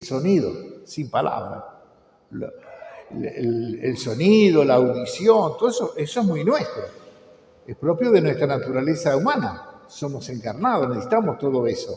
sonido, sin palabra. El sonido, la audición, todo eso es muy nuestro. Es propio de nuestra naturaleza humana. Somos encarnados, necesitamos todo eso.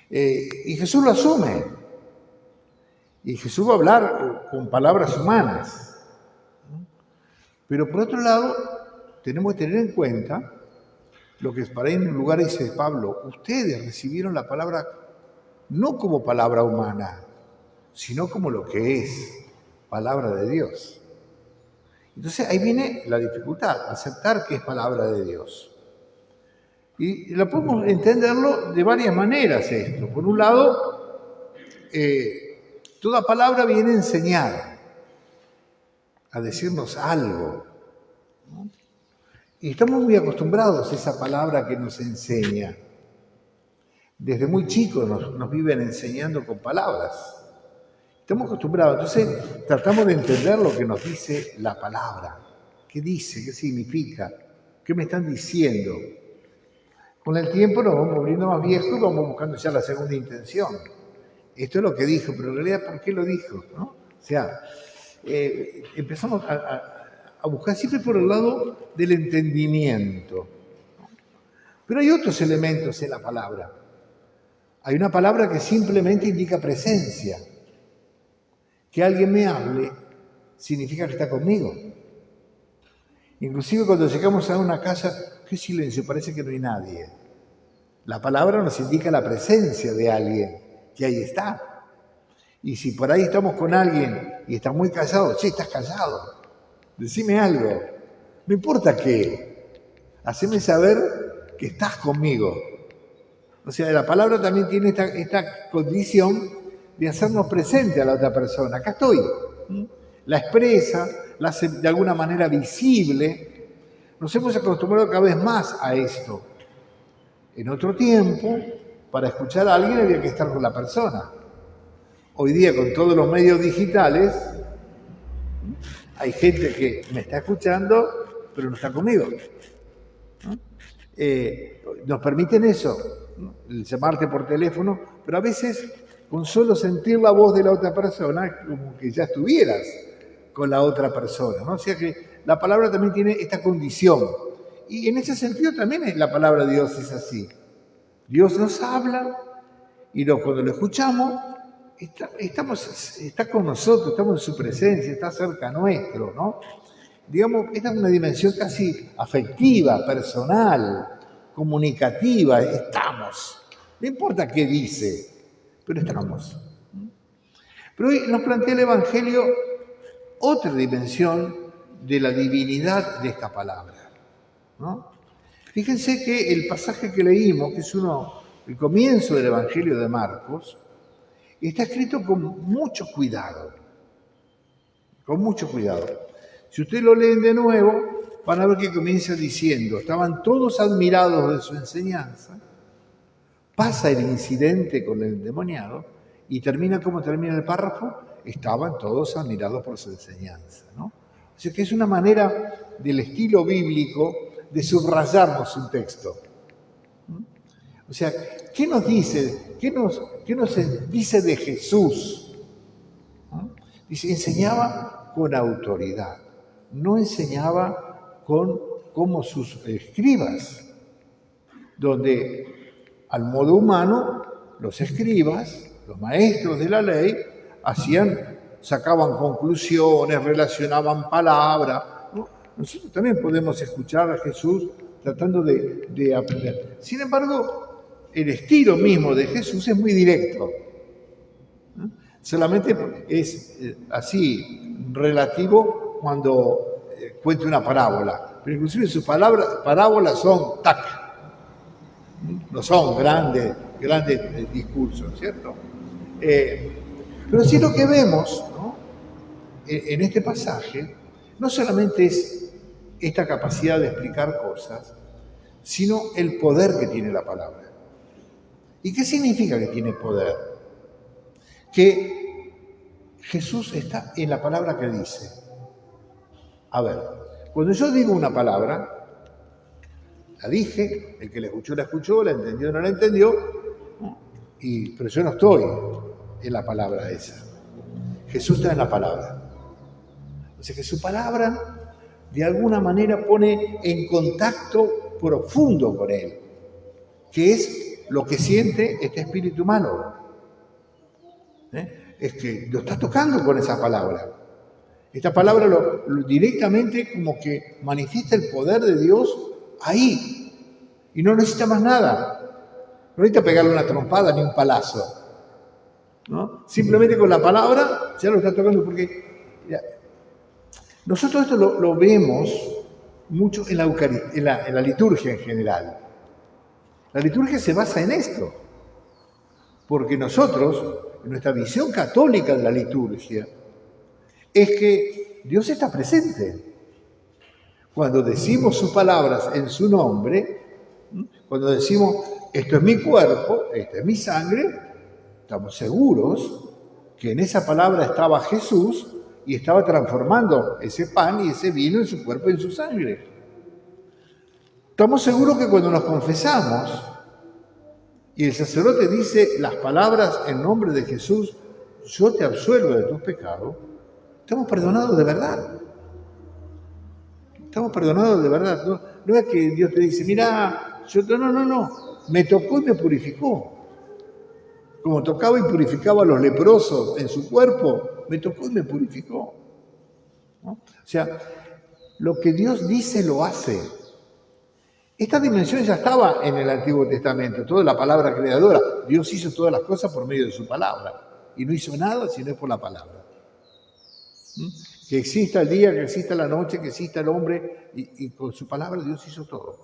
Y Jesús lo asume. Y Jesús va a hablar con palabras humanas. Pero por otro lado, tenemos que tener en cuenta lo que para ahí en un lugar dice Pablo: ustedes recibieron la palabra no como palabra humana, sino como lo que es, palabra de Dios. Entonces ahí viene la dificultad, aceptar que es palabra de Dios. Y lo podemos entenderlo de varias maneras esto. Por un lado, toda palabra viene a enseñar, a decirnos algo, ¿no? Y estamos muy acostumbrados a esa palabra que nos enseña. Desde muy chicos nos viven enseñando con palabras. Estamos acostumbrados, entonces tratamos de entender lo que nos dice la palabra. ¿Qué dice? ¿Qué significa? ¿Qué me están diciendo? Con el tiempo nos vamos volviendo más viejos y vamos buscando ya la segunda intención. Esto es lo que dijo, pero en realidad, ¿por qué lo dijo? ¿No? O sea, empezamos a buscar siempre por el lado del entendimiento. Pero hay otros elementos en la palabra. Hay una palabra que simplemente indica presencia. Que alguien me hable significa que está conmigo. Inclusive cuando llegamos a una casa, qué silencio, parece que no hay nadie. La palabra nos indica la presencia de alguien, que ahí está. Y si por ahí estamos con alguien y está muy callado, che, estás callado, decime algo, no importa qué, haceme saber que estás conmigo. O sea, la palabra también tiene esta condición de hacernos presente a la otra persona. Acá estoy. La expresa, la hace de alguna manera visible. Nos hemos acostumbrado cada vez más a esto. En otro tiempo, para escuchar a alguien había que estar con la persona. Hoy día, con todos los medios digitales, hay gente que me está escuchando, pero no está conmigo. Nos permiten eso, ¿no? El llamarte por teléfono, pero a veces con solo sentir la voz de la otra persona, como que ya estuvieras con la otra persona, ¿no? O sea que la palabra también tiene esta condición. Y en ese sentido también la palabra de Dios es así. Dios nos habla y cuando lo escuchamos, está con nosotros, estamos en su presencia, está cerca nuestro, ¿no? Digamos, esta es una dimensión casi afectiva, personal, comunicativa, estamos. No importa qué dice, pero estamos. Pero hoy nos plantea el Evangelio otra dimensión de la divinidad de esta palabra, ¿no? Fíjense que el pasaje que leímos, que es el comienzo del Evangelio de Marcos, está escrito con mucho cuidado, con mucho cuidado. Si ustedes lo leen de nuevo, van a ver que comienza diciendo: estaban todos admirados de su enseñanza, pasa el incidente con el endemoniado y termina como termina el párrafo: estaban todos admirados por su enseñanza, ¿no? O sea que es una manera del estilo bíblico de subrayarnos un texto. O sea, ¿qué nos dice? ¿Qué nos dice de Jesús? Dice, enseñaba con autoridad, no enseñaba como sus escribas, donde al modo humano los escribas, los maestros de la ley, sacaban conclusiones, relacionaban palabras, ¿no? Nosotros también podemos escuchar a Jesús tratando de aprender. Sin embargo, el estilo mismo de Jesús es muy directo. Solamente es así relativo cuando cuenta una parábola. Pero inclusive sus parábolas son no son grandes discursos, ¿cierto? Pero sí lo que vemos, ¿no?, en este pasaje no solamente es esta capacidad de explicar cosas, sino el poder que tiene la palabra. ¿Y qué significa que tiene poder? Que Jesús está en la palabra que dice. A ver, cuando yo digo una palabra, la dije, el que la escuchó, la entendió, no la entendió, pero yo no estoy en la palabra esa. Jesús está en la palabra. O sea que su palabra de alguna manera pone en contacto profundo con él, que es lo que siente este espíritu malo. Es que lo está tocando con esa palabra. Esta palabra directamente como que manifiesta el poder de Dios ahí. Y no necesita más nada. No necesita pegarle una trompada ni un palazo, ¿no? Simplemente con la palabra ya lo está tocando, porque nosotros esto lo vemos mucho en la liturgia en general. La liturgia se basa en esto, porque nosotros, en nuestra visión católica de la liturgia, es que Dios está presente. Cuando decimos sus palabras en su nombre, cuando decimos, esto es mi cuerpo, esta es mi sangre, estamos seguros que en esa palabra estaba Jesús y estaba transformando ese pan y ese vino en su cuerpo y en su sangre. Estamos seguros que cuando nos confesamos y el sacerdote dice las palabras en nombre de Jesús, yo te absuelvo de tus pecados, estamos perdonados de verdad. Estamos perdonados de verdad. No es que Dios te dice, mira, no, me tocó y me purificó. Como tocaba y purificaba a los leprosos en su cuerpo, me tocó y me purificó, ¿no? O sea, lo que Dios dice lo hace. Esta dimensión ya estaba en el Antiguo Testamento, toda la palabra creadora. Dios hizo todas las cosas por medio de su palabra y no hizo nada si no es por la palabra. Que exista el día, que exista la noche, que exista el hombre, y con su palabra Dios hizo todo.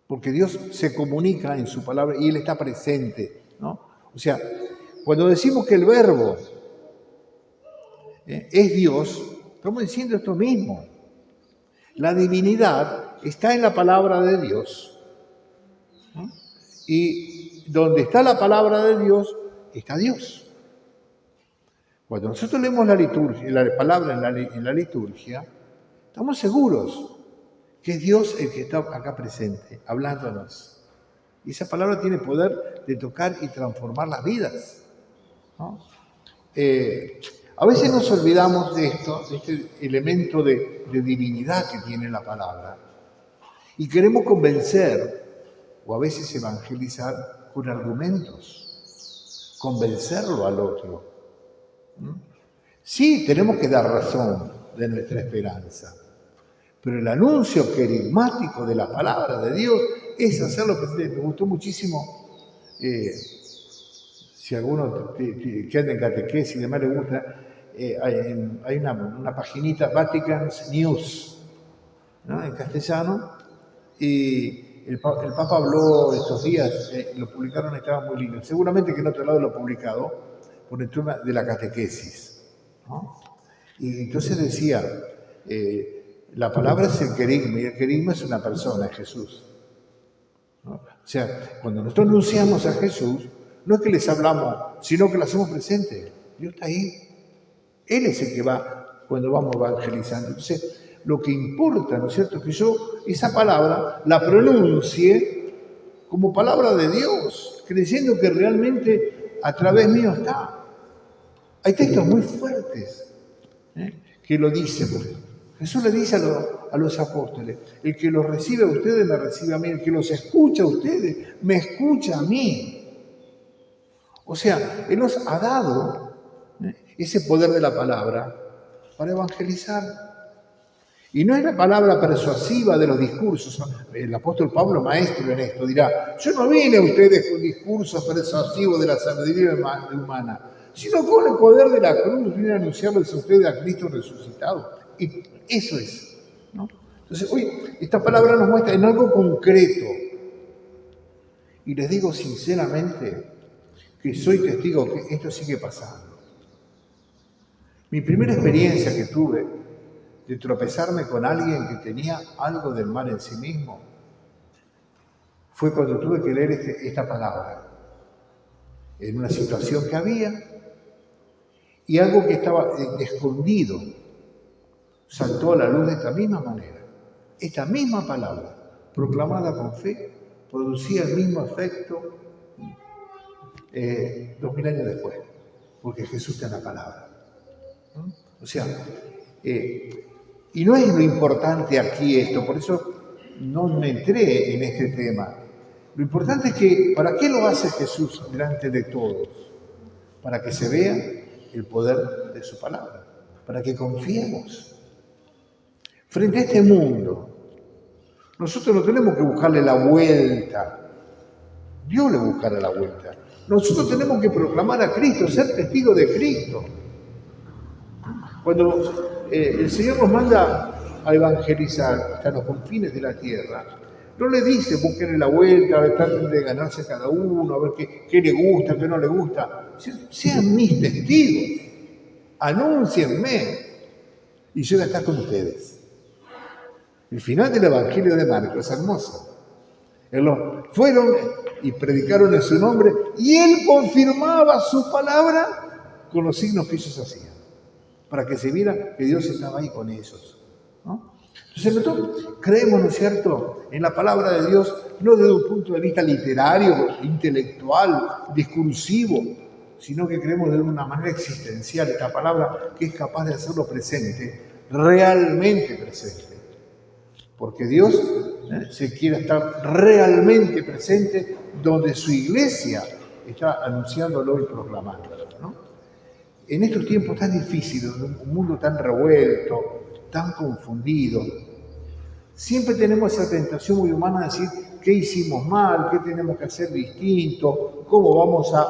Porque Dios se comunica en su palabra y Él está presente, ¿no? O sea, cuando decimos que el Verbo es Dios, estamos diciendo esto mismo. La divinidad está en la palabra de Dios, ¿no? Y donde está la palabra de Dios, está Dios. Cuando nosotros leemos la liturgia, la palabra en la liturgia, estamos seguros que es Dios el que está acá presente, hablándonos. Y esa palabra tiene poder de tocar y transformar las vidas, ¿no? A veces nos olvidamos de esto, de este elemento de divinidad que tiene la palabra, y queremos convencer, o a veces evangelizar con argumentos, convencerlo al otro. Sí, tenemos que dar razón de nuestra esperanza, pero el anuncio querigmático de la palabra de Dios es hacerlo presente. Me gustó muchísimo, si a alguno que anda en catequesis y demás le gusta, hay una paginita, Vatican News, ¿no?, en castellano, y el Papa habló estos días, lo publicaron, estaba muy lindo. Seguramente que en otro lado lo ha publicado, por el tema de la catequesis, ¿no? Y entonces decía, la palabra es el querigma, y el querigma es una persona, es Jesús, ¿no? O sea, cuando nosotros anunciamos a Jesús, no es que les hablamos, sino que lo hacemos presente. Dios está ahí. Él es el que va cuando vamos evangelizando. Entonces, lo que importa, ¿no es cierto?, es que yo esa palabra la pronuncie como palabra de Dios, creyendo que realmente a través mío está. Hay textos muy fuertes que lo dicen. Jesús le dice a los apóstoles, el que los recibe a ustedes me recibe a mí, el que los escucha a ustedes me escucha a mí. O sea, Él nos ha dado ese poder de la palabra para evangelizar. Y no es la palabra persuasiva de los discursos. El apóstol Pablo, maestro en esto, dirá, yo no vine a ustedes con discursos persuasivos de la sabiduría humana, sino con el poder de la cruz, vine a anunciarles a ustedes a Cristo resucitado. Y eso es, ¿no? Entonces, hoy esta palabra nos muestra en algo concreto. Y les digo sinceramente que soy testigo que esto sigue pasando. Mi primera experiencia que tuve de tropezarme con alguien que tenía algo del mal en sí mismo fue cuando tuve que leer esta palabra en una situación que había y algo que estaba escondido saltó a la luz de esta misma manera. Esta misma palabra, proclamada con fe, producía el mismo efecto 2000 años después. porque Jesús está en la palabra. ¿No? O sea, y no es lo importante aquí esto, por eso no me entré en este tema. Lo importante es que, ¿para qué lo hace Jesús delante de todos? Para que se vea el poder de su palabra, para que confiemos. Frente a este mundo, nosotros no tenemos que buscarle la vuelta. Dios le buscará la vuelta. Nosotros tenemos que proclamar a Cristo, ser testigos de Cristo. Cuando el Señor nos manda a evangelizar hasta los confines de la tierra, no le dice busquen la vuelta, traten de ganarse a cada uno, a ver qué le gusta, qué no le gusta. Sean mis testigos, anúncienme y yo voy a estar con ustedes. El final del Evangelio de Marcos es hermoso. Fueron y predicaron en su nombre y él confirmaba su palabra con los signos que ellos hacían, para que se viera que Dios estaba ahí con ellos, ¿no? Entonces nosotros creemos, ¿no es cierto?, en la palabra de Dios, no desde un punto de vista literario, intelectual, discursivo, sino que creemos de una manera existencial, esta palabra que es capaz de hacerlo presente, realmente presente. Porque Dios se quiere estar realmente presente donde su iglesia está anunciándolo y proclamándolo, ¿no? En estos tiempos tan difíciles, un mundo tan revuelto, tan confundido, siempre tenemos esa tentación muy humana de decir qué hicimos mal, qué tenemos que hacer distinto, cómo vamos a...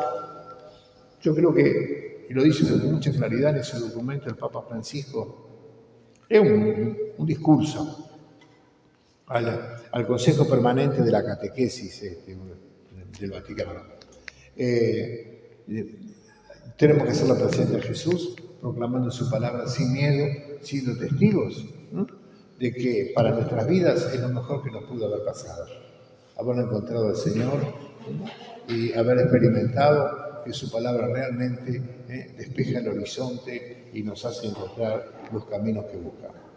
Yo creo que, y lo dice con mucha claridad en ese documento el Papa Francisco, es un discurso al Consejo Permanente de la Catequesis del Vaticano. Tenemos que hacerla presente a Jesús, proclamando su palabra sin miedo, siendo testigos, ¿no?, de que para nuestras vidas es lo mejor que nos pudo haber pasado. Haber encontrado al Señor, ¿no?, y haber experimentado que su palabra realmente despeja el horizonte y nos hace encontrar los caminos que buscamos.